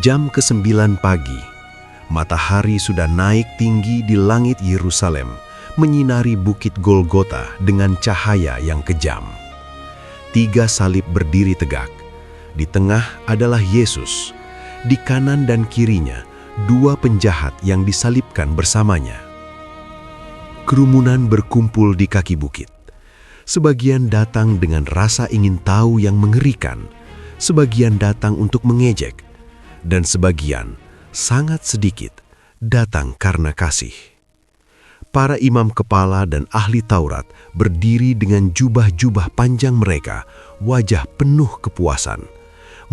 Jam ke-9 pagi, matahari sudah naik tinggi di langit Yerusalem, menyinari bukit Golgota dengan cahaya yang kejam. 3 salib berdiri tegak. Di tengah adalah Yesus. Di kanan dan kirinya, 2 penjahat yang disalibkan bersamanya. Kerumunan berkumpul di kaki bukit. Sebagian datang dengan rasa ingin tahu yang mengerikan, sebagian datang untuk mengejek, dan sebagian, sangat sedikit, datang karena kasih. Para imam kepala dan ahli Taurat berdiri dengan jubah-jubah panjang mereka, wajah penuh kepuasan.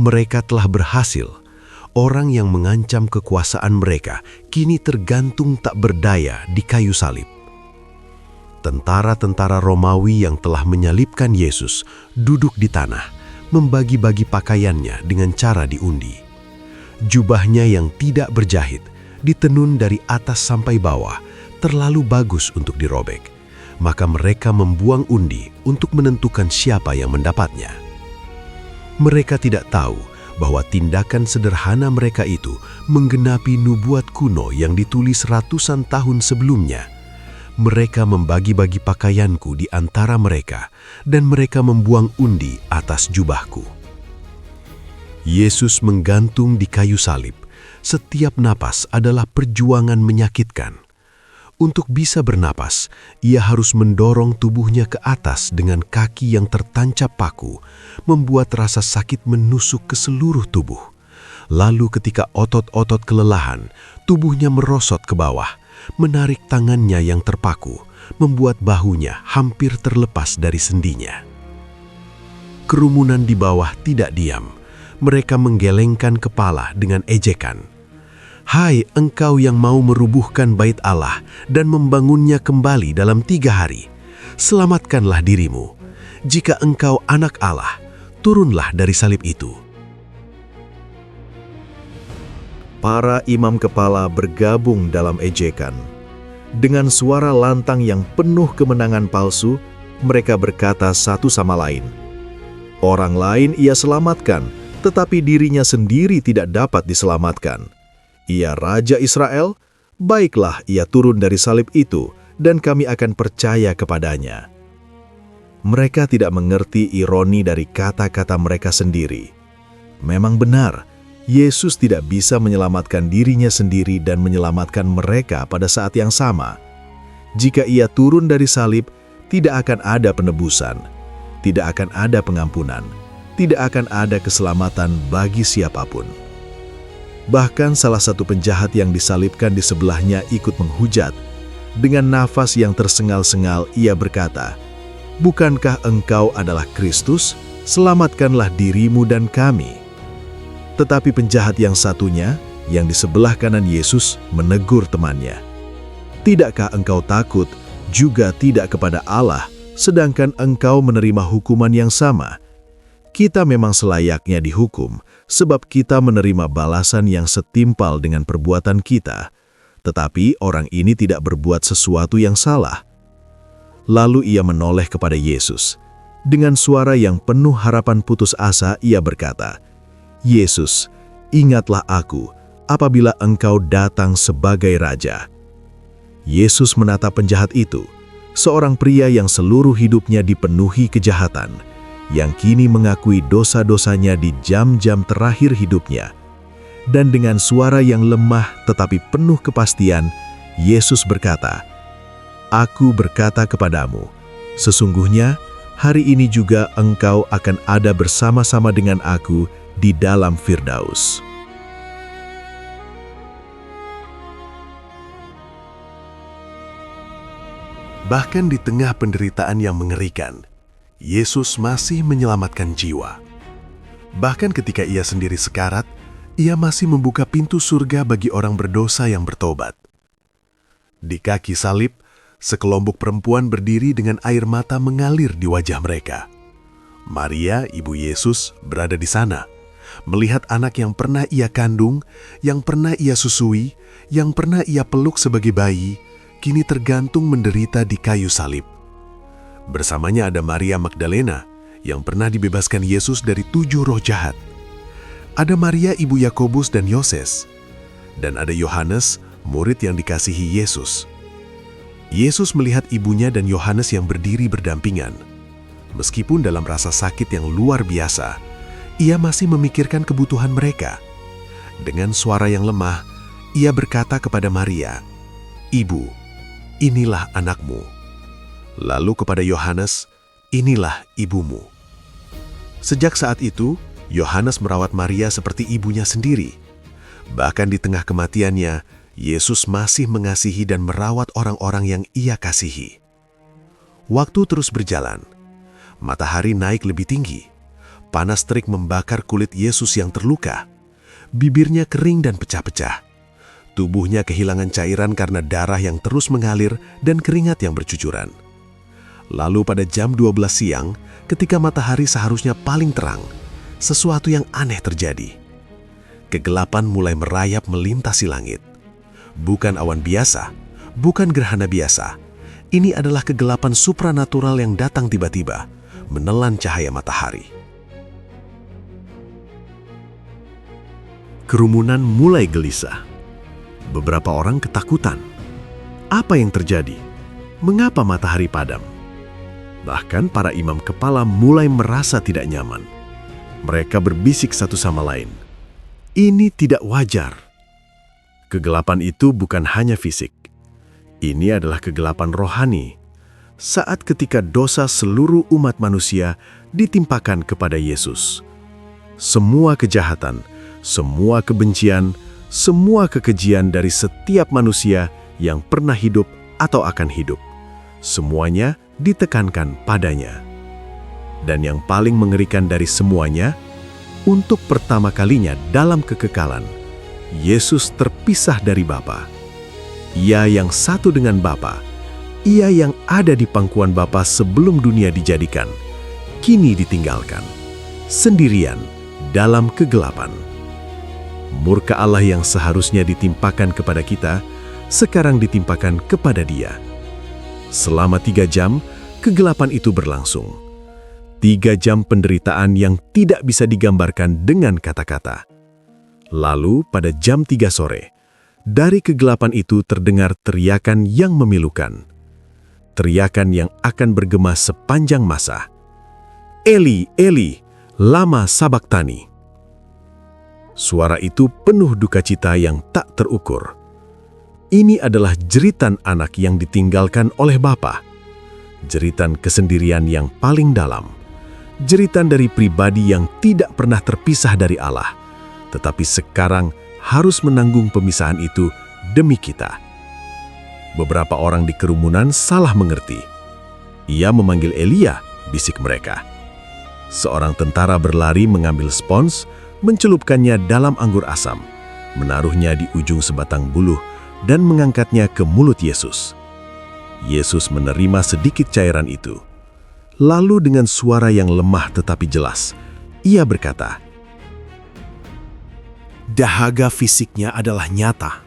Mereka telah berhasil. Orang yang mengancam kekuasaan mereka kini tergantung tak berdaya di kayu salib. Tentara-tentara Romawi yang telah menyalibkan Yesus duduk di tanah, membagi-bagi pakaiannya dengan cara diundi. Jubahnya yang tidak berjahit, ditenun dari atas sampai bawah, terlalu bagus untuk dirobek. Maka mereka membuang undi untuk menentukan siapa yang mendapatnya. Mereka tidak tahu bahwa tindakan sederhana mereka itu menggenapi nubuat kuno yang ditulis ratusan tahun sebelumnya. Mereka membagi-bagi pakaianku di antara mereka, dan mereka membuang undi atas jubahku. Yesus menggantung di kayu salib. Setiap napas adalah perjuangan menyakitkan. Untuk bisa bernapas, ia harus mendorong tubuhnya ke atas dengan kaki yang tertancap paku, membuat rasa sakit menusuk ke seluruh tubuh. Lalu ketika otot-otot kelelahan, tubuhnya merosot ke bawah, menarik tangannya yang terpaku, membuat bahunya hampir terlepas dari sendinya. Kerumunan di bawah tidak diam. Mereka menggelengkan kepala dengan ejekan. Hai engkau yang mau merubuhkan bait Allah dan membangunnya kembali dalam 3 hari, selamatkanlah dirimu. Jika engkau anak Allah, turunlah dari salib itu. Para imam kepala bergabung dalam ejekan. Dengan suara lantang yang penuh kemenangan palsu, mereka berkata satu sama lain, "Orang lain ia selamatkan, tetapi dirinya sendiri tidak dapat diselamatkan. Ia Raja Israel, baiklah ia turun dari salib itu, dan kami akan percaya kepadanya." Mereka tidak mengerti ironi dari kata-kata mereka sendiri. Memang benar, Yesus tidak bisa menyelamatkan dirinya sendiri dan menyelamatkan mereka pada saat yang sama. Jika ia turun dari salib, tidak akan ada penebusan, tidak akan ada pengampunan, tidak akan ada keselamatan bagi siapapun. Bahkan salah satu penjahat yang disalibkan di sebelahnya ikut menghujat. Dengan nafas yang tersengal-sengal ia berkata, "Bukankah engkau adalah Kristus? Selamatkanlah dirimu dan kami." Tetapi penjahat yang satunya, yang di sebelah kanan Yesus, menegur temannya, "Tidakkah engkau takut juga tidak kepada Allah, sedangkan engkau menerima hukuman yang sama? Kita memang selayaknya dihukum, sebab kita menerima balasan yang setimpal dengan perbuatan kita. Tetapi orang ini tidak berbuat sesuatu yang salah." Lalu ia menoleh kepada Yesus. Dengan suara yang penuh harapan putus asa, ia berkata, "Yesus, ingatlah aku apabila engkau datang sebagai Raja." Yesus menatap penjahat itu, seorang pria yang seluruh hidupnya dipenuhi kejahatan, yang kini mengakui dosa-dosanya di jam-jam terakhir hidupnya. Dan dengan suara yang lemah tetapi penuh kepastian, Yesus berkata, "Aku berkata kepadamu, sesungguhnya hari ini juga engkau akan ada bersama-sama dengan aku di dalam Firdaus." Bahkan di tengah penderitaan yang mengerikan, Yesus masih menyelamatkan jiwa. Bahkan ketika ia sendiri sekarat, ia masih membuka pintu surga bagi orang berdosa yang bertobat. Di kaki salib, sekelompok perempuan berdiri dengan air mata mengalir di wajah mereka. Maria, ibu Yesus, berada di sana, melihat anak yang pernah ia kandung, yang pernah ia susui, yang pernah ia peluk sebagai bayi, kini tergantung menderita di kayu salib. Bersamanya ada Maria Magdalena, yang pernah dibebaskan Yesus dari 7 roh jahat. Ada Maria ibu Yakobus dan Yoses, dan ada Yohanes, murid yang dikasihi Yesus. Yesus melihat ibunya dan Yohanes yang berdiri berdampingan. Meskipun dalam rasa sakit yang luar biasa, ia masih memikirkan kebutuhan mereka. Dengan suara yang lemah, ia berkata kepada Maria, "Ibu, inilah anakmu." Lalu kepada Yohanes, "Inilah ibumu." Sejak saat itu, Yohanes merawat Maria seperti ibunya sendiri. Bahkan di tengah kematiannya, Yesus masih mengasihi dan merawat orang-orang yang ia kasihi. Waktu terus berjalan. Matahari naik lebih tinggi. Panas terik membakar kulit Yesus yang terluka. Bibirnya kering dan pecah-pecah. Tubuhnya kehilangan cairan karena darah yang terus mengalir dan keringat yang bercucuran. Lalu pada jam 12 siang, ketika matahari seharusnya paling terang, sesuatu yang aneh terjadi. Kegelapan mulai merayap melintasi langit. Bukan awan biasa, bukan gerhana biasa. Ini adalah kegelapan supranatural yang datang tiba-tiba, menelan cahaya matahari. Kerumunan mulai gelisah. Beberapa orang ketakutan. Apa yang terjadi? Mengapa matahari padam? Bahkan para imam kepala mulai merasa tidak nyaman. Mereka berbisik satu sama lain. Ini tidak wajar. Kegelapan itu bukan hanya fisik. Ini adalah kegelapan rohani. Saat ketika dosa seluruh umat manusia ditimpakan kepada Yesus. Semua kejahatan, semua kebencian, semua kekejian dari setiap manusia yang pernah hidup atau akan hidup. Semuanya ditekankan padanya. Dan yang paling mengerikan dari semuanya, untuk pertama kalinya dalam kekekalan, Yesus terpisah dari Bapa. Ia yang satu dengan Bapa, ia yang ada di pangkuan Bapa sebelum dunia dijadikan, kini ditinggalkan, sendirian dalam kegelapan. Murka Allah yang seharusnya ditimpakan kepada kita, sekarang ditimpakan kepada Dia. Selama 3 jam, kegelapan itu berlangsung. 3 jam penderitaan yang tidak bisa digambarkan dengan kata-kata. Lalu pada jam 3 sore, dari kegelapan itu terdengar teriakan yang memilukan. Teriakan yang akan bergema sepanjang masa. "Eli, Eli, lama sabachthani." Suara itu penuh duka cita yang tak terukur. Ini adalah jeritan anak yang ditinggalkan oleh Bapa. Jeritan kesendirian yang paling dalam. Jeritan dari pribadi yang tidak pernah terpisah dari Allah, tetapi sekarang harus menanggung pemisahan itu demi kita. Beberapa orang di kerumunan salah mengerti. "Ia memanggil Elia," bisik mereka. Seorang tentara berlari mengambil spons, mencelupkannya dalam anggur asam, menaruhnya di ujung sebatang buluh, dan mengangkatnya ke mulut Yesus. Yesus menerima sedikit cairan itu. Lalu dengan suara yang lemah tetapi jelas, ia berkata, "Dahaga fisiknya adalah nyata,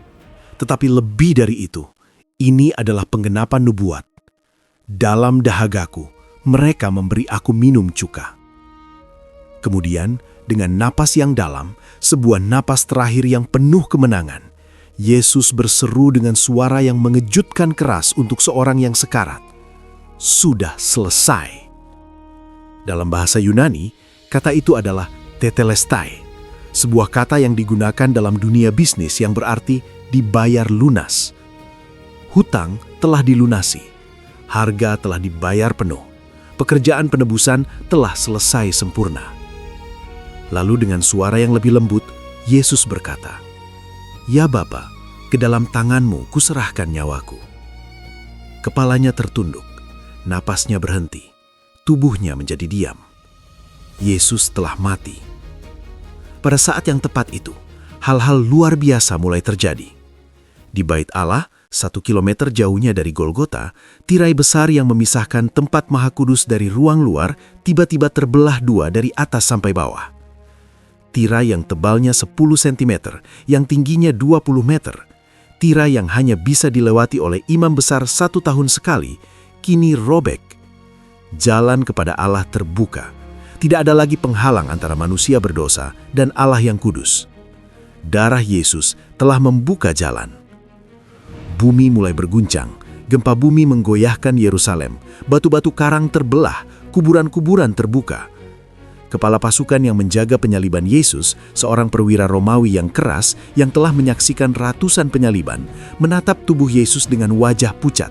tetapi lebih dari itu, ini adalah penggenapan nubuat. Dalam dahagaku, mereka memberi aku minum cuka." Kemudian, dengan napas yang dalam, sebuah napas terakhir yang penuh kemenangan, Yesus berseru dengan suara yang mengejutkan keras untuk seorang yang sekarat. Sudah selesai. Dalam bahasa Yunani, kata itu adalah tetelestai, sebuah kata yang digunakan dalam dunia bisnis yang berarti dibayar lunas. Hutang telah dilunasi, harga telah dibayar penuh, pekerjaan penebusan telah selesai sempurna. Lalu dengan suara yang lebih lembut, Yesus berkata, "Ya Bapa, ke dalam tanganmu kuserahkan nyawaku." Kepalanya tertunduk, napasnya berhenti, tubuhnya menjadi diam. Yesus telah mati. Pada saat yang tepat itu, hal-hal luar biasa mulai terjadi. Di Bait Allah, 1 kilometer jauhnya dari Golgota, tirai besar yang memisahkan tempat Maha Kudus dari ruang luar tiba-tiba terbelah 2 dari atas sampai bawah. Tirai yang tebalnya 10 cm, yang tingginya 20 meter, tirai yang hanya bisa dilewati oleh imam besar 1 tahun sekali, kini robek. Jalan kepada Allah terbuka, Tidak ada lagi penghalang antara manusia berdosa dan Allah yang kudus. Darah Yesus telah membuka jalan. Bumi mulai berguncang, gempa bumi menggoyahkan Yerusalem, batu-batu karang terbelah, kuburan-kuburan terbuka. Kepala pasukan yang menjaga penyaliban Yesus, seorang perwira Romawi yang keras yang telah menyaksikan ratusan penyaliban, menatap tubuh Yesus dengan wajah pucat.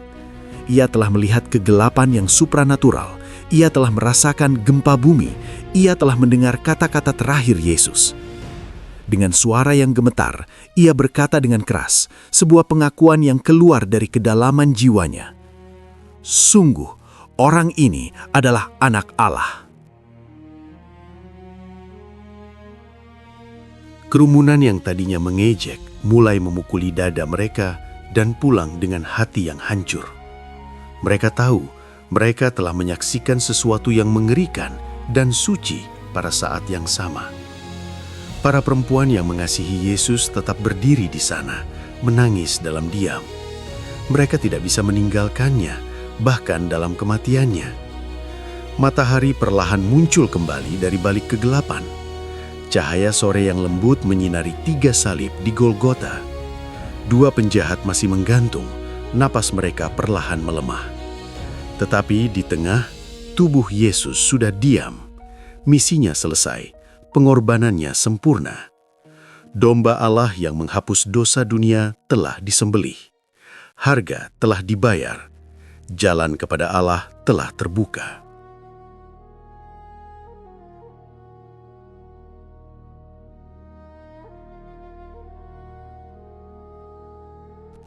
Ia telah melihat kegelapan yang supranatural. Ia telah merasakan gempa bumi. Ia telah mendengar kata-kata terakhir Yesus. Dengan suara yang gemetar, ia berkata dengan keras, sebuah pengakuan yang keluar dari kedalaman jiwanya. Sungguh, orang ini adalah Anak Allah. Kerumunan yang tadinya mengejek mulai memukuli dada mereka dan pulang dengan hati yang hancur. Mereka tahu mereka telah menyaksikan sesuatu yang mengerikan dan suci pada saat yang sama. Para perempuan yang mengasihi Yesus tetap berdiri di sana, menangis dalam diam. Mereka tidak bisa meninggalkannya, bahkan dalam kematiannya. Matahari perlahan muncul kembali dari balik kegelapan. Cahaya sore yang lembut menyinari 3 salib di Golgota. 2 penjahat masih menggantung, napas mereka perlahan melemah. Tetapi di tengah, tubuh Yesus sudah diam. Misinya selesai, pengorbanannya sempurna. Domba Allah yang menghapus dosa dunia telah disembelih. Harga telah dibayar. Jalan kepada Allah telah terbuka.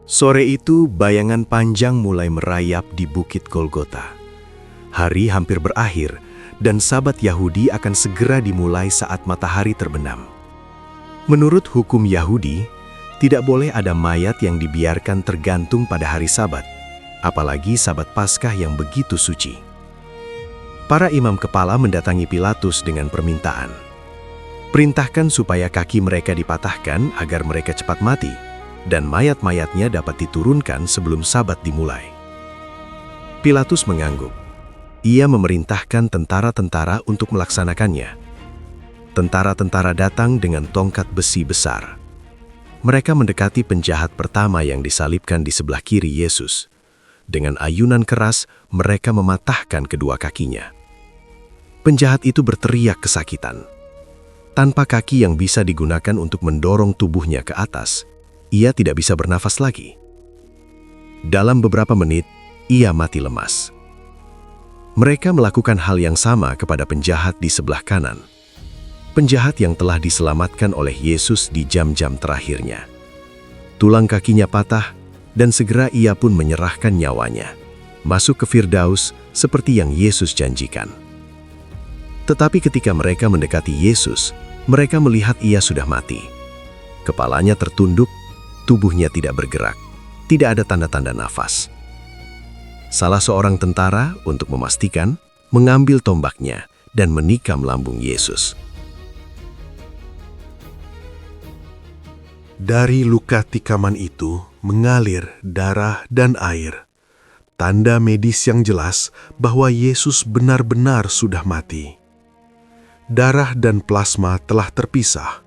Sore itu, bayangan panjang mulai merayap di Bukit Golgota. Hari hampir berakhir, dan Sabat Yahudi akan segera dimulai saat matahari terbenam. Menurut hukum Yahudi, tidak boleh ada mayat yang dibiarkan tergantung pada hari Sabat, apalagi Sabat Paskah yang begitu suci. Para imam kepala mendatangi Pilatus dengan permintaan. Perintahkan supaya kaki mereka dipatahkan agar mereka cepat mati, dan mayat-mayatnya dapat diturunkan sebelum Sabat dimulai. Pilatus mengangguk. Ia memerintahkan tentara-tentara untuk melaksanakannya. Tentara-tentara datang dengan tongkat besi besar. Mereka mendekati penjahat pertama yang disalibkan di sebelah kiri Yesus. Dengan ayunan keras, mereka mematahkan kedua kakinya. Penjahat itu berteriak kesakitan. Tanpa kaki yang bisa digunakan untuk mendorong tubuhnya ke atas, ia tidak bisa bernafas lagi. Dalam beberapa menit, ia mati lemas. Mereka melakukan hal yang sama kepada penjahat di sebelah kanan. Penjahat yang telah diselamatkan oleh Yesus di jam-jam terakhirnya. Tulang kakinya patah, dan segera ia pun menyerahkan nyawanya, masuk ke Firdaus seperti yang Yesus janjikan. Tetapi ketika mereka mendekati Yesus, mereka melihat ia sudah mati. Kepalanya tertunduk, tubuhnya tidak bergerak, tidak ada tanda-tanda nafas. Salah seorang tentara, untuk memastikan, mengambil tombaknya dan menikam lambung Yesus. Dari luka tikaman itu mengalir darah dan air, tanda medis yang jelas bahwa Yesus benar-benar sudah mati. Darah dan plasma telah terpisah,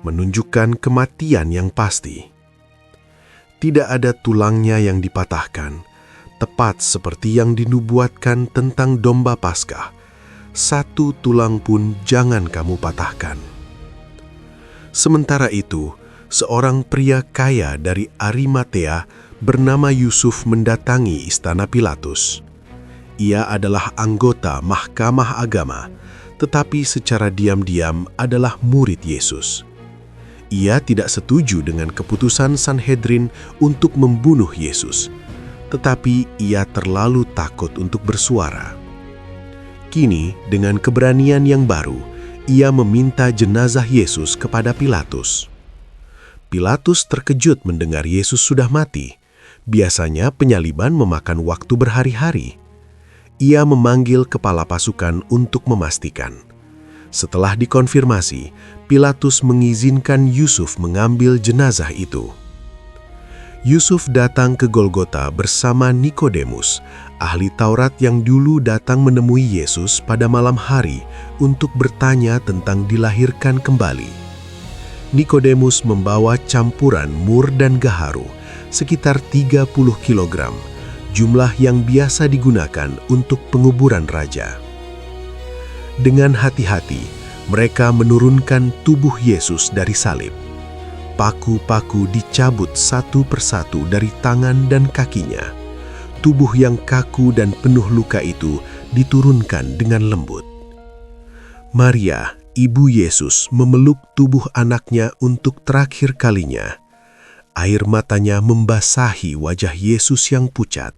menunjukkan kematian yang pasti. Tidak ada tulangnya yang dipatahkan, tepat seperti yang dinubuatkan tentang domba Paskah. 1 tulang pun jangan kamu patahkan. Sementara itu, seorang pria kaya dari Arimatea bernama Yusuf mendatangi istana Pilatus. Ia adalah anggota Mahkamah Agama, tetapi secara diam-diam adalah murid Yesus. Ia tidak setuju dengan keputusan Sanhedrin untuk membunuh Yesus, tetapi ia terlalu takut untuk bersuara. Kini, dengan keberanian yang baru, ia meminta jenazah Yesus kepada Pilatus. Pilatus terkejut mendengar Yesus sudah mati. Biasanya penyaliban memakan waktu berhari-hari. Ia memanggil kepala pasukan untuk memastikan. Setelah dikonfirmasi, Pilatus mengizinkan Yusuf mengambil jenazah itu. Yusuf datang ke Golgota bersama Nikodemus, ahli Taurat yang dulu datang menemui Yesus pada malam hari untuk bertanya tentang dilahirkan kembali. Nikodemus membawa campuran mur dan gaharu, sekitar 30 kg, jumlah yang biasa digunakan untuk penguburan raja. Dengan hati-hati, mereka menurunkan tubuh Yesus dari salib. Paku-paku dicabut satu persatu dari tangan dan kakinya. Tubuh yang kaku dan penuh luka itu diturunkan dengan lembut. Maria, ibu Yesus, memeluk tubuh anaknya untuk terakhir kalinya. Air matanya membasahi wajah Yesus yang pucat.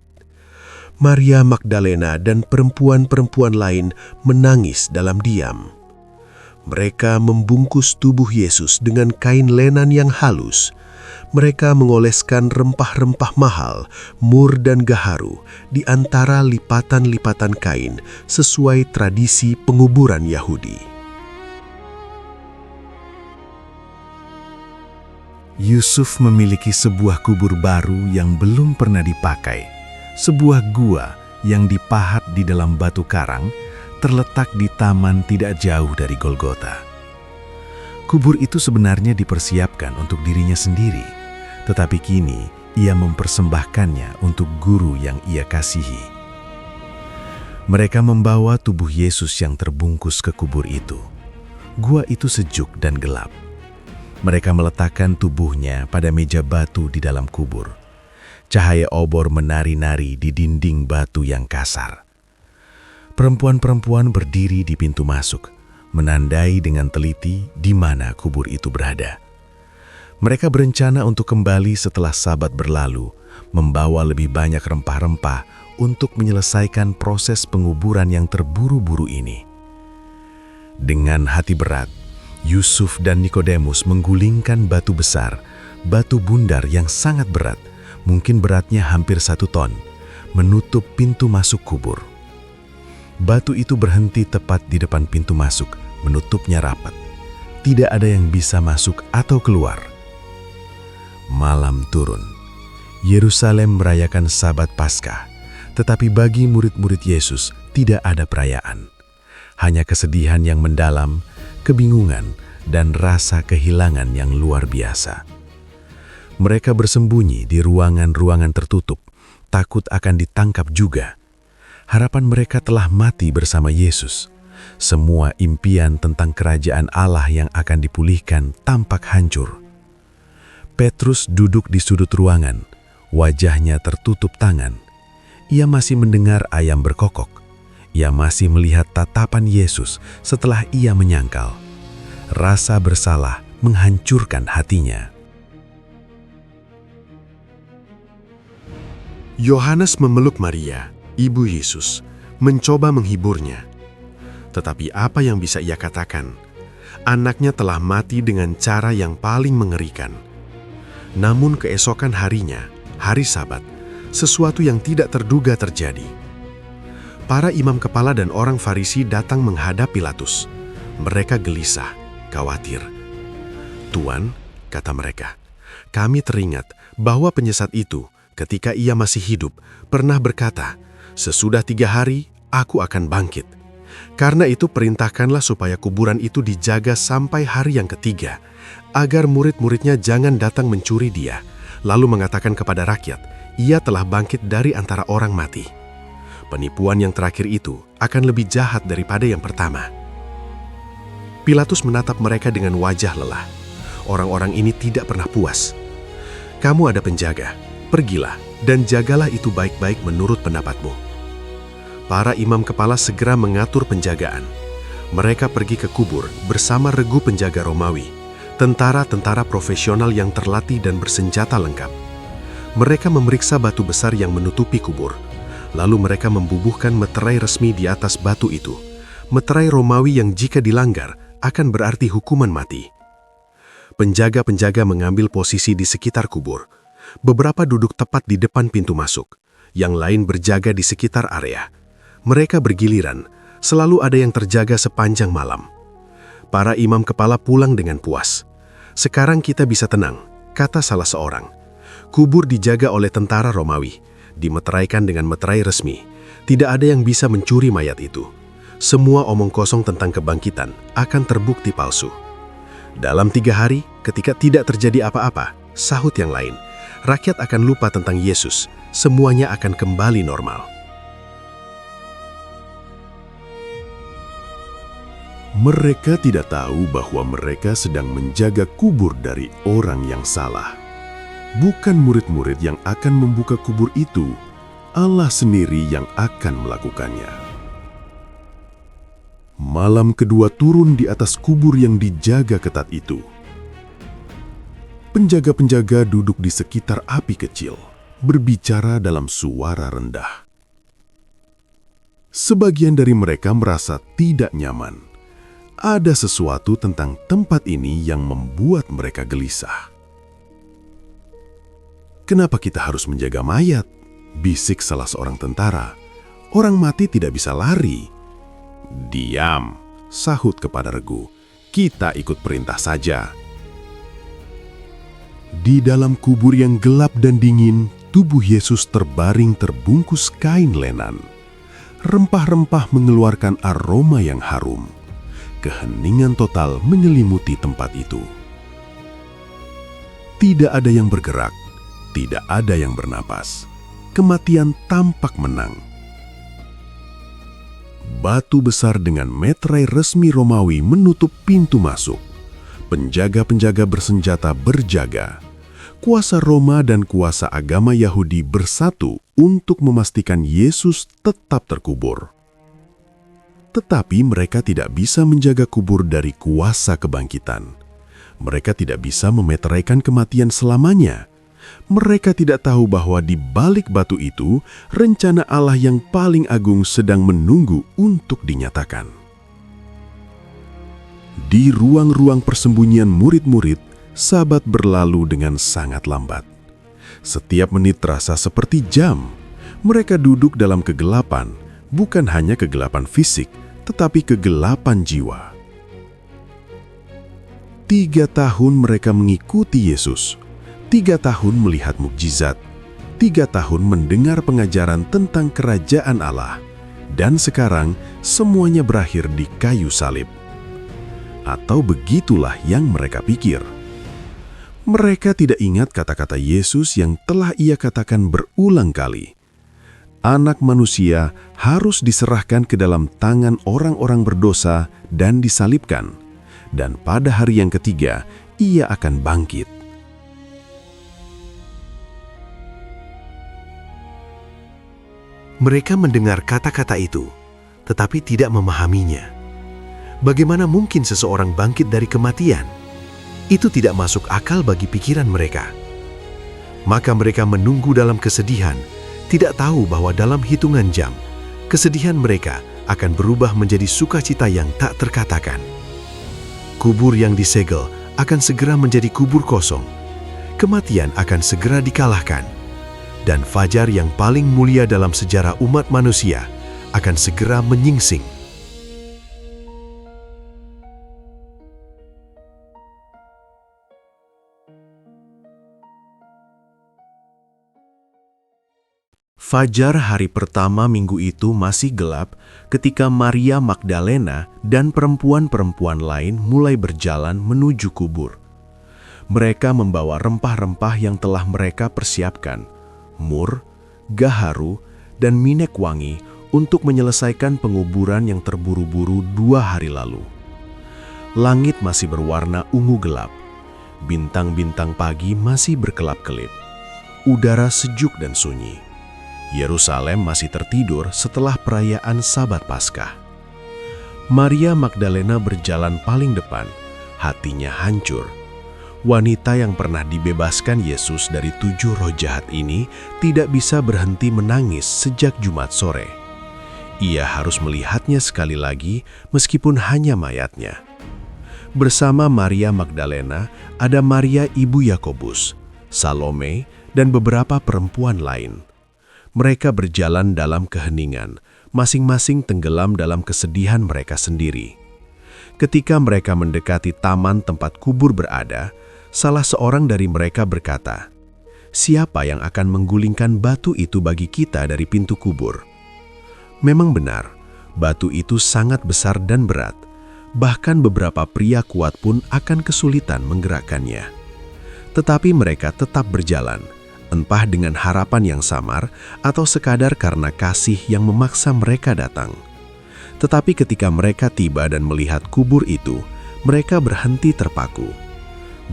Maria Magdalena dan perempuan-perempuan lain menangis dalam diam. Mereka membungkus tubuh Yesus dengan kain lenan yang halus. Mereka mengoleskan rempah-rempah mahal, mur dan gaharu di antara lipatan-lipatan kain sesuai tradisi penguburan Yahudi. Yusuf memiliki sebuah kubur baru yang belum pernah dipakai. Sebuah gua yang dipahat di dalam batu karang terletak di taman tidak jauh dari Golgota. Kubur itu sebenarnya dipersiapkan untuk dirinya sendiri, tetapi kini ia mempersembahkannya untuk guru yang ia kasihi. Mereka membawa tubuh Yesus yang terbungkus ke kubur itu. Gua itu sejuk dan gelap. Mereka meletakkan tubuhnya pada meja batu di dalam kubur. Cahaya obor menari-nari di dinding batu yang kasar. Perempuan-perempuan berdiri di pintu masuk, menandai dengan teliti di mana kubur itu berada. Mereka berencana untuk kembali setelah Sabat berlalu, membawa lebih banyak rempah-rempah untuk menyelesaikan proses penguburan yang terburu-buru ini. Dengan hati berat, Yusuf dan Nikodemus menggulingkan batu besar, batu bundar yang sangat berat, mungkin beratnya hampir 1 ton, menutup pintu masuk kubur. Batu itu berhenti tepat di depan pintu masuk, menutupnya rapat. Tidak ada yang bisa masuk atau keluar. Malam turun. Yerusalem merayakan Sabat Paskah, tetapi bagi murid-murid Yesus tidak ada perayaan. Hanya kesedihan yang mendalam, kebingungan, dan rasa kehilangan yang luar biasa. Mereka bersembunyi di ruangan-ruangan tertutup, takut akan ditangkap juga. Harapan mereka telah mati bersama Yesus. Semua impian tentang kerajaan Allah yang akan dipulihkan tampak hancur. Petrus duduk di sudut ruangan, wajahnya tertutup tangan. Ia masih mendengar ayam berkokok. Ia masih melihat tatapan Yesus setelah ia menyangkal. Rasa bersalah menghancurkan hatinya. Yohanes memeluk Maria, ibu Yesus, mencoba menghiburnya. Tetapi apa yang bisa ia katakan? Anaknya telah mati dengan cara yang paling mengerikan. Namun keesokan harinya, hari Sabat, sesuatu yang tidak terduga terjadi. Para imam kepala dan orang Farisi datang menghadap Pilatus. Mereka gelisah, khawatir. "Tuan," kata mereka, "kami teringat bahwa penyesat itu, ketika ia masih hidup, pernah berkata, 'Sesudah 3 hari, aku akan bangkit.' Karena itu perintahkanlah supaya kuburan itu dijaga sampai hari yang ketiga, agar murid-muridnya jangan datang mencuri dia, lalu mengatakan kepada rakyat, 'Ia telah bangkit dari antara orang mati.' Penipuan yang terakhir itu akan lebih jahat daripada yang pertama." Pilatus menatap mereka dengan wajah lelah. Orang-orang ini tidak pernah puas. "Kamu ada penjaga, pergilah dan jagalah itu baik-baik menurut pendapatmu." Para imam kepala segera mengatur penjagaan. Mereka pergi ke kubur bersama regu penjaga Romawi, tentara-tentara profesional yang terlatih dan bersenjata lengkap. Mereka memeriksa batu besar yang menutupi kubur. Lalu mereka membubuhkan meterai resmi di atas batu itu. Meterai Romawi yang jika dilanggar akan berarti hukuman mati. Penjaga-penjaga mengambil posisi di sekitar kubur. Beberapa duduk tepat di depan pintu masuk. Yang lain berjaga di sekitar area. Mereka bergiliran, selalu ada yang terjaga sepanjang malam. Para imam kepala pulang dengan puas. "Sekarang kita bisa tenang," kata salah seorang. Kubur dijaga oleh tentara Romawi, dimeteraikan dengan meterai resmi. Tidak ada yang bisa mencuri mayat itu. Semua omong kosong tentang kebangkitan akan terbukti palsu. Dalam 3 hari, ketika tidak terjadi apa-apa, sahut yang lain, rakyat akan lupa tentang Yesus. Semuanya akan kembali normal. Mereka tidak tahu bahwa mereka sedang menjaga kubur dari orang yang salah. Bukan murid-murid yang akan membuka kubur itu, Allah sendiri yang akan melakukannya. Malam kedua turun di atas kubur yang dijaga ketat itu. Penjaga-penjaga duduk di sekitar api kecil, berbicara dalam suara rendah. Sebagian dari mereka merasa tidak nyaman. Ada sesuatu tentang tempat ini yang membuat mereka gelisah. "Kenapa kita harus menjaga mayat?" bisik salah seorang tentara. "Orang mati tidak bisa lari." "Diam," sahut kepada regu. "Kita ikut perintah saja." Di dalam kubur yang gelap dan dingin, tubuh Yesus terbaring terbungkus kain lenan. Rempah-rempah mengeluarkan aroma yang harum. Keheningan total menyelimuti tempat itu. Tidak ada yang bergerak, tidak ada yang bernapas. Kematian tampak menang. Batu besar dengan meterai resmi Romawi menutup pintu masuk. Penjaga-penjaga bersenjata berjaga. Kuasa Roma dan kuasa agama Yahudi bersatu untuk memastikan Yesus tetap terkubur. Tetapi mereka tidak bisa menjaga kubur dari kuasa kebangkitan. Mereka tidak bisa memeteraikan kematian selamanya. Mereka tidak tahu bahwa di balik batu itu, rencana Allah yang paling agung sedang menunggu untuk dinyatakan. Di ruang-ruang persembunyian murid-murid, Sabat berlalu dengan sangat lambat. Setiap menit terasa seperti jam. Mereka duduk dalam kegelapan, bukan hanya kegelapan fisik, tetapi kegelapan jiwa. 3 tahun mereka mengikuti Yesus, 3 tahun melihat mukjizat, 3 tahun mendengar pengajaran tentang kerajaan Allah, dan sekarang semuanya berakhir di kayu salib. Atau begitulah yang mereka pikir. Mereka tidak ingat kata-kata Yesus yang telah Ia katakan berulang kali. Anak manusia harus diserahkan ke dalam tangan orang-orang berdosa dan disalibkan, dan pada hari yang ketiga Ia akan bangkit. Mereka mendengar kata-kata itu, tetapi tidak memahaminya. Bagaimana mungkin seseorang bangkit dari kematian? Itu tidak masuk akal bagi pikiran mereka. Maka mereka menunggu dalam kesedihan, tidak tahu bahwa dalam hitungan jam, kesedihan mereka akan berubah menjadi sukacita yang tak terkatakan. Kubur yang disegel akan segera menjadi kubur kosong. Kematian akan segera dikalahkan. Dan fajar yang paling mulia dalam sejarah umat manusia akan segera menyingsing. Fajar hari pertama minggu itu masih gelap ketika Maria Magdalena dan perempuan-perempuan lain mulai berjalan menuju kubur. Mereka membawa rempah-rempah yang telah mereka persiapkan, mur, gaharu, dan minyak wangi untuk menyelesaikan penguburan yang terburu-buru 2 hari lalu. Langit masih berwarna ungu gelap. Bintang-bintang pagi masih berkelap-kelip. Udara sejuk dan sunyi. Yerusalem masih tertidur setelah perayaan Sabat Paskah. Maria Magdalena berjalan paling depan, hatinya hancur. Wanita yang pernah dibebaskan Yesus dari 7 roh jahat ini tidak bisa berhenti menangis sejak Jumat sore. Ia harus melihatnya sekali lagi meskipun hanya mayatnya. Bersama Maria Magdalena ada Maria ibu Yakobus, Salome, dan beberapa perempuan lain. Mereka berjalan dalam keheningan, masing-masing tenggelam dalam kesedihan mereka sendiri. Ketika mereka mendekati taman tempat kubur berada, salah seorang dari mereka berkata, siapa yang akan menggulingkan batu itu bagi kita dari pintu kubur? Memang benar, batu itu sangat besar dan berat. Bahkan beberapa pria kuat pun akan kesulitan menggerakkannya. Tetapi mereka tetap berjalan, entah dengan harapan yang samar atau sekadar karena kasih yang memaksa mereka datang. Tetapi ketika mereka tiba dan melihat kubur itu, mereka berhenti terpaku.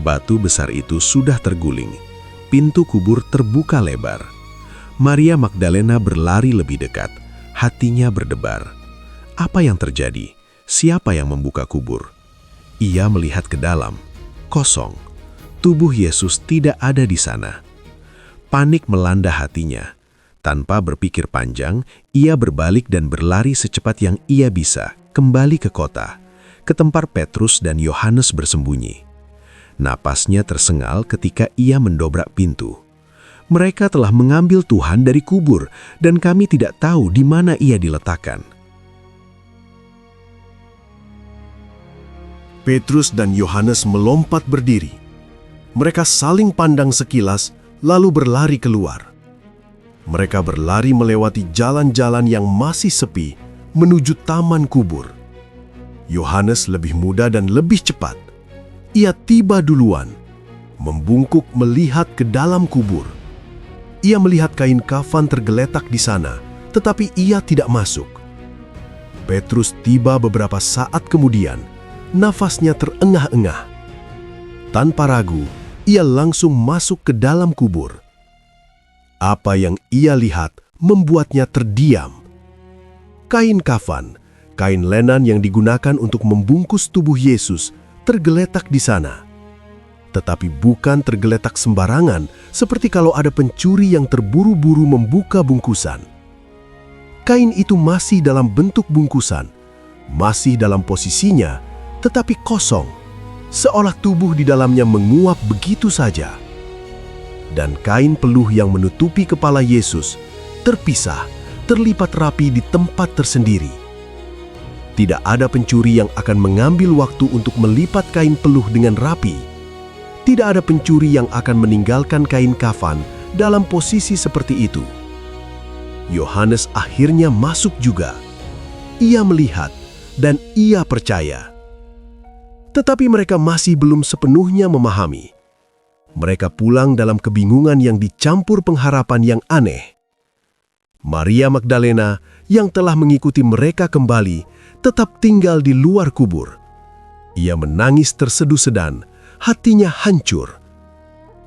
Batu besar itu sudah terguling. Pintu kubur terbuka lebar. Maria Magdalena berlari lebih dekat. Hatinya berdebar. Apa yang terjadi? Siapa yang membuka kubur? Ia melihat ke dalam. Kosong. Tubuh Yesus tidak ada di sana. Panik melanda hatinya. Tanpa berpikir panjang, ia berbalik dan berlari secepat yang ia bisa, kembali ke kota, ke tempat Petrus dan Yohanes bersembunyi. Napasnya tersengal ketika ia mendobrak pintu. Mereka telah mengambil Tuhan dari kubur, dan kami tidak tahu di mana ia diletakkan. Petrus dan Yohanes melompat berdiri. Mereka saling pandang sekilas, lalu berlari keluar. Mereka berlari melewati jalan-jalan yang masih sepi menuju taman kubur. Yohanes lebih muda dan lebih cepat. Ia tiba duluan, membungkuk melihat ke dalam kubur. Ia melihat kain kafan tergeletak di sana, tetapi ia tidak masuk. Petrus tiba beberapa saat kemudian. Nafasnya terengah-engah. Tanpa ragu, ia langsung masuk ke dalam kubur. Apa yang ia lihat membuatnya terdiam. Kain kafan, kain lenan yang digunakan untuk membungkus tubuh Yesus, tergeletak di sana. Tetapi bukan tergeletak sembarangan, seperti kalau ada pencuri yang terburu-buru membuka bungkusan. Kain itu masih dalam bentuk bungkusan, masih dalam posisinya, tetapi kosong, seolah tubuh di dalamnya menguap begitu saja. Dan kain peluh yang menutupi kepala Yesus terpisah, terlipat rapi di tempat tersendiri. Tidak ada pencuri yang akan mengambil waktu untuk melipat kain peluh dengan rapi. Tidak ada pencuri yang akan meninggalkan kain kafan dalam posisi seperti itu. Yohanes akhirnya masuk juga. Ia melihat dan ia percaya. Tetapi mereka masih belum sepenuhnya memahami. Mereka pulang dalam kebingungan yang dicampur pengharapan yang aneh. Maria Magdalena yang telah mengikuti mereka kembali tetap tinggal di luar kubur. Ia menangis terseduh-sedan, hatinya hancur.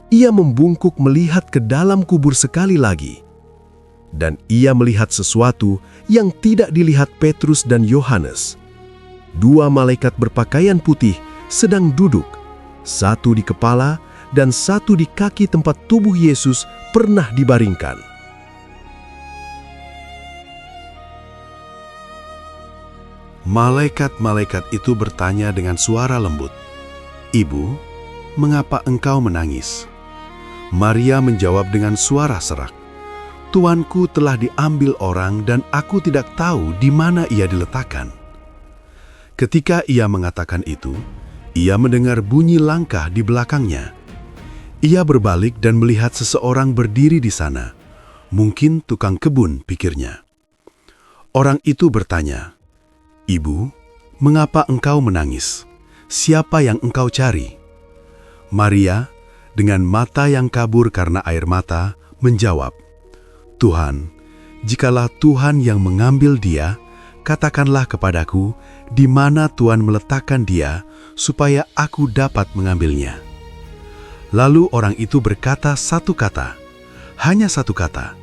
Ia membungkuk melihat ke dalam kubur sekali lagi. Dan ia melihat sesuatu yang tidak dilihat Petrus dan Yohanes. Dua malaikat berpakaian putih sedang duduk, satu di kepala dan satu di kaki tempat tubuh Yesus pernah dibaringkan. Malaikat-malaikat itu bertanya dengan suara lembut, "Ibu, mengapa engkau menangis?" Maria menjawab dengan suara serak, "Tuanku telah diambil orang dan aku tidak tahu di mana ia diletakkan." Ketika ia mengatakan itu, ia mendengar bunyi langkah di belakangnya. Ia berbalik dan melihat seseorang berdiri di sana. Mungkin tukang kebun, pikirnya. Orang itu bertanya, "Ibu, mengapa engkau menangis? Siapa yang engkau cari?" Maria, dengan mata yang kabur karena air mata, menjawab, "Tuhan, jikalau Tuhan yang mengambil dia, katakanlah kepadaku, di mana Tuhan meletakkan dia, supaya aku dapat mengambilnya." Lalu orang itu berkata satu kata, hanya satu kata,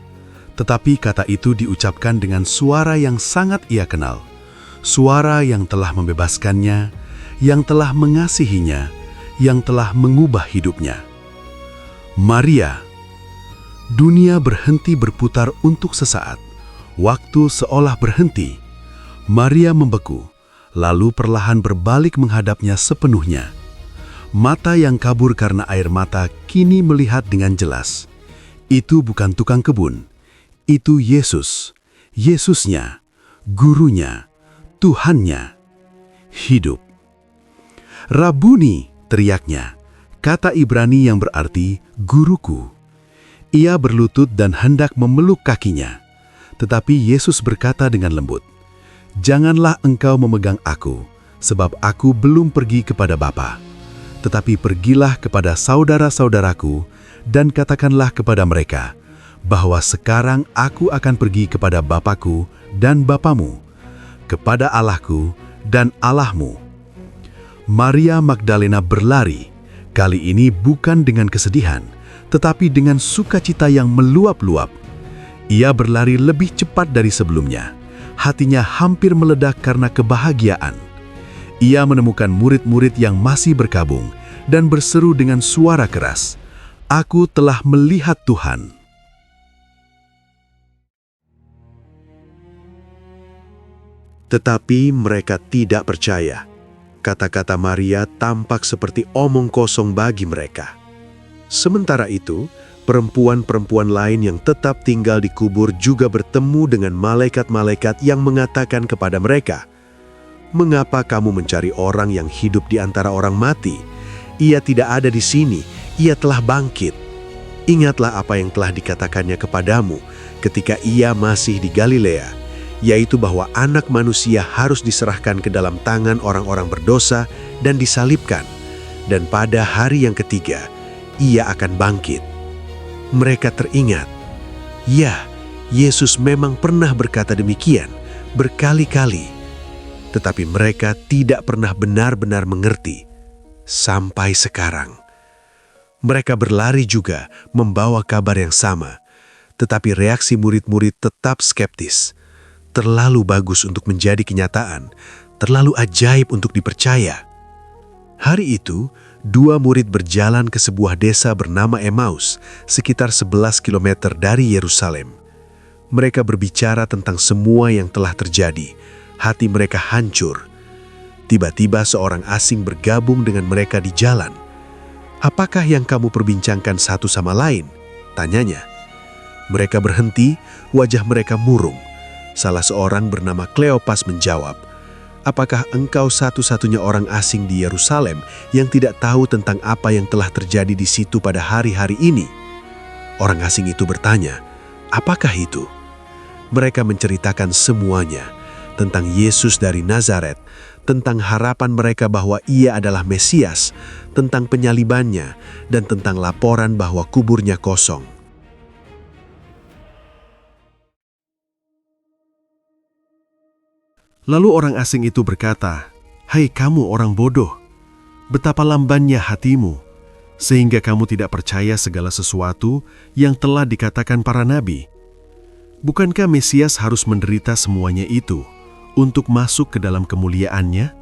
tetapi kata itu diucapkan dengan suara yang sangat ia kenal, suara yang telah membebaskannya, yang telah mengasihinya, yang telah mengubah hidupnya. Maria. Dunia berhenti berputar untuk sesaat, waktu seolah berhenti. Maria membeku, lalu perlahan berbalik menghadapnya sepenuhnya. Mata yang kabur karena air mata kini melihat dengan jelas. Itu bukan tukang kebun, itu Yesus, Yesusnya, gurunya, Tuhannya, hidup. "Rabuni," teriaknya, kata Ibrani yang berarti guruku. Ia berlutut dan hendak memeluk kakinya. Tetapi Yesus berkata dengan lembut, "Janganlah engkau memegang aku, sebab aku belum pergi kepada Bapa. Tetapi pergilah kepada saudara-saudaraku dan katakanlah kepada mereka, bahwa sekarang aku akan pergi kepada Bapakku dan Bapamu, kepada Allahku dan Allahmu." Maria Magdalena berlari, kali ini bukan dengan kesedihan, tetapi dengan sukacita yang meluap-luap. Ia berlari lebih cepat dari sebelumnya. Hatinya hampir meledak karena kebahagiaan. Ia menemukan murid-murid yang masih berkabung dan berseru dengan suara keras, "Aku telah melihat Tuhan." Tetapi mereka tidak percaya. Kata-kata Maria tampak seperti omong kosong bagi mereka. Sementara itu, perempuan-perempuan lain yang tetap tinggal di kubur juga bertemu dengan malaikat-malaikat yang mengatakan kepada mereka, "Mengapa kamu mencari orang yang hidup di antara orang mati? Ia tidak ada di sini, ia telah bangkit. Ingatlah apa yang telah dikatakannya kepadamu ketika ia masih di Galilea, yaitu bahwa Anak Manusia harus diserahkan ke dalam tangan orang-orang berdosa dan disalibkan, dan pada hari yang ketiga, ia akan bangkit." Mereka teringat, ya, Yesus memang pernah berkata demikian berkali-kali, tetapi mereka tidak pernah benar-benar mengerti sampai sekarang. Mereka berlari juga membawa kabar yang sama, tetapi reaksi murid-murid tetap skeptis. Terlalu bagus untuk menjadi kenyataan, terlalu ajaib untuk dipercaya. Hari itu, 2 murid berjalan ke sebuah desa bernama Emmaus, sekitar 11 km dari Yerusalem. Mereka berbicara tentang semua yang telah terjadi. Hati mereka hancur. Tiba-tiba seorang asing bergabung dengan mereka di jalan. "Apakah yang kamu perbincangkan satu sama lain?" tanyanya. Mereka berhenti, wajah mereka murung. Salah seorang bernama Kleopas menjawab, "Apakah engkau satu-satunya orang asing di Yerusalem yang tidak tahu tentang apa yang telah terjadi di situ pada hari-hari ini?" Orang asing itu bertanya, "Apakah itu?" Mereka menceritakan semuanya, tentang Yesus dari Nazaret, tentang harapan mereka bahwa Ia adalah Mesias, tentang penyalibannya, dan tentang laporan bahwa kuburnya kosong. Lalu orang asing itu berkata, "Hai kamu orang bodoh, betapa lambannya hatimu, sehingga kamu tidak percaya segala sesuatu yang telah dikatakan para nabi. Bukankah Mesias harus menderita semuanya itu untuk masuk ke dalam kemuliaannya?"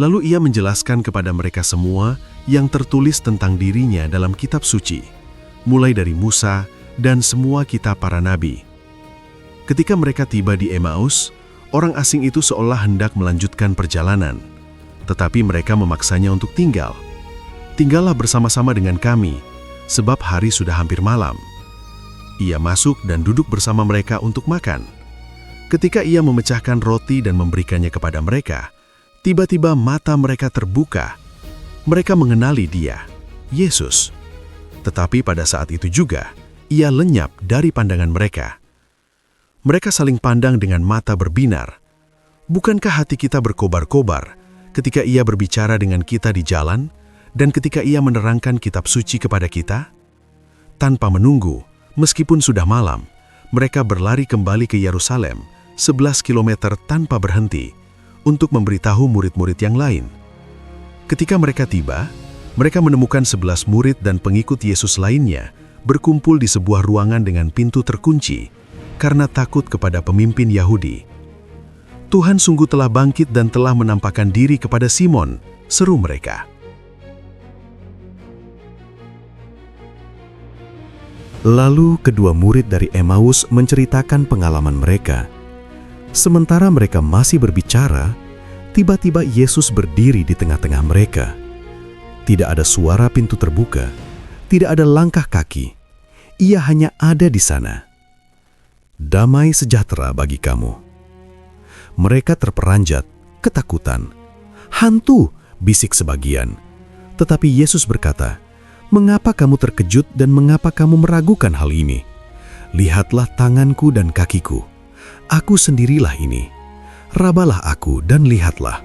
Lalu ia menjelaskan kepada mereka semua yang tertulis tentang dirinya dalam kitab suci, mulai dari Musa dan semua kitab para nabi. Ketika mereka tiba di Emmaus, orang asing itu seolah hendak melanjutkan perjalanan, tetapi mereka memaksanya untuk tinggal. "Tinggallah bersama-sama dengan kami, sebab hari sudah hampir malam." Ia masuk dan duduk bersama mereka untuk makan. Ketika ia memecahkan roti dan memberikannya kepada mereka, tiba-tiba mata mereka terbuka. Mereka mengenali Dia, Yesus. Tetapi pada saat itu juga, ia lenyap dari pandangan mereka. Mereka saling pandang dengan mata berbinar. Bukankah hati kita berkobar-kobar ketika ia berbicara dengan kita di jalan dan ketika ia menerangkan kitab suci kepada kita? Tanpa menunggu, meskipun sudah malam, mereka berlari kembali ke Yerusalem 11 km tanpa berhenti untuk memberitahu murid-murid yang lain. Ketika mereka tiba, mereka menemukan 11 murid dan pengikut Yesus lainnya berkumpul di sebuah ruangan dengan pintu terkunci karena takut kepada pemimpin Yahudi. "Tuhan sungguh telah bangkit dan telah menampakkan diri kepada Simon," seru mereka. Lalu kedua murid dari Emmaus menceritakan pengalaman mereka. Sementara mereka masih berbicara, tiba-tiba Yesus berdiri di tengah-tengah mereka. Tidak ada suara pintu terbuka, tidak ada langkah kaki. Ia hanya ada di sana. "Damai sejahtera bagi kamu." Mereka terperanjat, ketakutan. "Hantu!" bisik sebagian. Tetapi Yesus berkata, Mengapa kamu terkejut dan mengapa kamu meragukan hal ini? Lihatlah tanganku dan kakiku. Aku sendirilah ini. Rabalah aku dan lihatlah,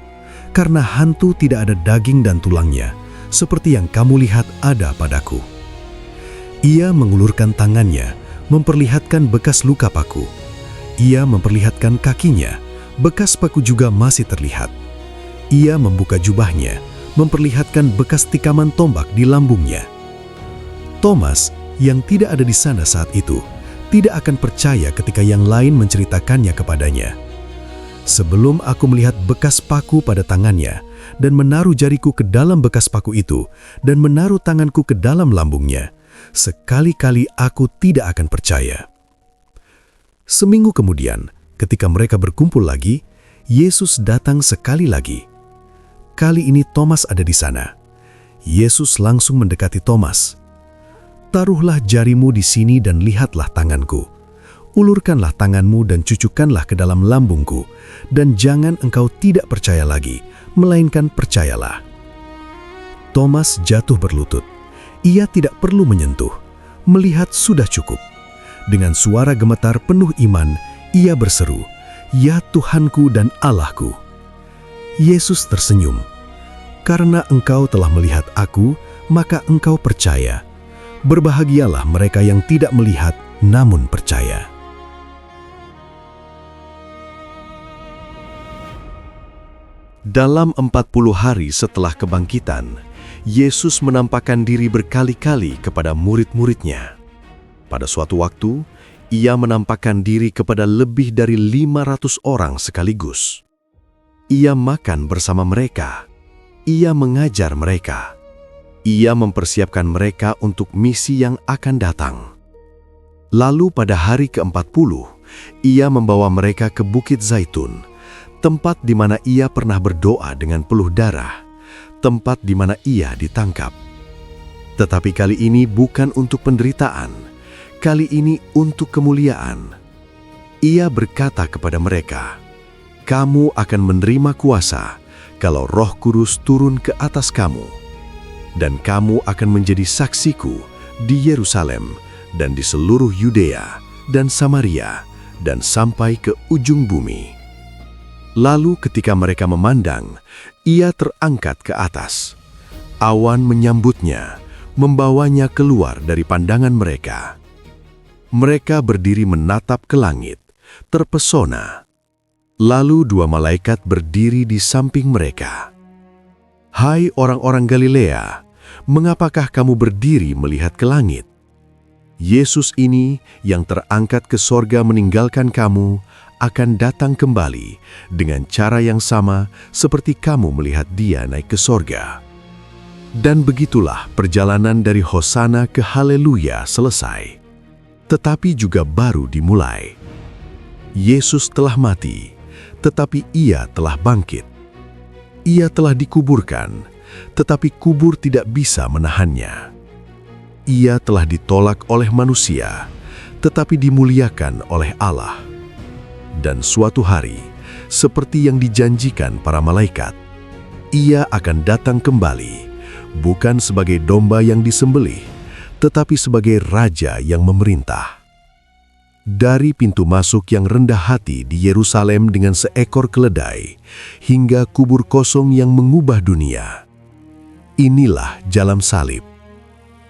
karena hantu tidak ada daging dan tulangnya, seperti yang kamu lihat ada padaku." Ia mengulurkan tangannya, memperlihatkan bekas luka paku. Ia memperlihatkan kakinya, bekas paku juga masih terlihat. Ia membuka jubahnya, memperlihatkan bekas tikaman tombak di lambungnya. Thomas, yang tidak ada di sana saat itu, tidak akan percaya ketika yang lain menceritakannya kepadanya. "Sebelum aku melihat bekas paku pada tangannya, dan menaruh jariku ke dalam bekas paku itu, dan menaruh tanganku ke dalam lambungnya, sekali-kali aku tidak akan percaya." Seminggu kemudian, ketika mereka berkumpul lagi, Yesus datang sekali lagi. Kali ini Thomas ada di sana. Yesus langsung mendekati Thomas. "Taruhlah jarimu di sini dan lihatlah tanganku. Ulurkanlah tanganmu dan cucukkanlah ke dalam lambungku, dan jangan engkau tidak percaya lagi, melainkan percayalah." Thomas jatuh berlutut. Ia tidak perlu menyentuh. Melihat sudah cukup. Dengan suara gemetar penuh iman, ia berseru, "Ya Tuhanku dan Allahku." Yesus tersenyum. "Karena engkau telah melihat aku, maka engkau percaya. Berbahagialah mereka yang tidak melihat namun percaya." Dalam 40 hari setelah kebangkitan, Yesus menampakkan diri berkali-kali kepada murid-muridnya. Pada suatu waktu, ia menampakkan diri kepada lebih dari 500 orang sekaligus. Ia makan bersama mereka. Ia mengajar mereka. Ia mempersiapkan mereka untuk misi yang akan datang. Lalu pada hari ke-40, ia membawa mereka ke Bukit Zaitun, tempat di mana ia pernah berdoa dengan peluh darah, tempat di mana ia ditangkap. Tetapi kali ini bukan untuk penderitaan, kali ini untuk kemuliaan. Ia berkata kepada mereka, "Kamu akan menerima kuasa kalau Roh Kudus turun ke atas kamu. Dan kamu akan menjadi saksiku di Yerusalem dan di seluruh Yudea dan Samaria dan sampai ke ujung bumi." Lalu ketika mereka memandang, ia terangkat ke atas. Awan menyambutnya, membawanya keluar dari pandangan mereka. Mereka berdiri menatap ke langit, terpesona. Lalu 2 malaikat berdiri di samping mereka. "Hai orang-orang Galilea, mengapakah kamu berdiri melihat ke langit? Yesus ini yang terangkat ke sorga meninggalkan kamu, akan datang kembali dengan cara yang sama seperti kamu melihat dia naik ke sorga." Dan begitulah perjalanan dari Hosana ke Haleluya selesai, tetapi juga baru dimulai. Yesus telah mati, tetapi ia telah bangkit. Ia telah dikuburkan, tetapi kubur tidak bisa menahannya. Ia telah ditolak oleh manusia, tetapi dimuliakan oleh Allah. Dan suatu hari, seperti yang dijanjikan para malaikat, ia akan datang kembali, bukan sebagai domba yang disembelih, tetapi sebagai raja yang memerintah. Dari pintu masuk yang rendah hati di Yerusalem dengan seekor keledai, hingga kubur kosong yang mengubah dunia. Inilah jalan salib.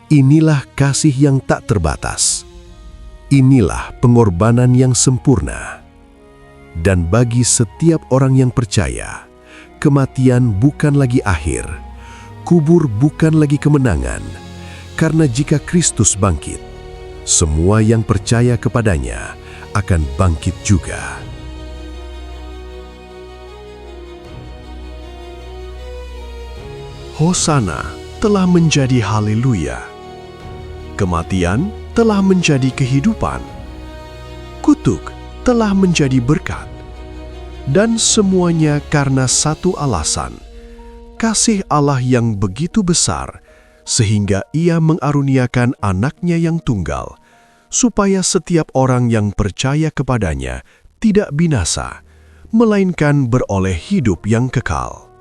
Inilah kasih yang tak terbatas. Inilah pengorbanan yang sempurna. Dan bagi setiap orang yang percaya, kematian bukan lagi akhir, kubur bukan lagi kemenangan, karena jika Kristus bangkit, semua yang percaya kepadanya akan bangkit juga. Hosana telah menjadi haleluya. Kematian telah menjadi kehidupan. Kutuk telah menjadi berkat. Dan semuanya karena satu alasan, kasih Allah yang begitu besar, sehingga ia mengaruniakan anaknya yang tunggal, supaya setiap orang yang percaya kepadanya tidak binasa, melainkan beroleh hidup yang kekal.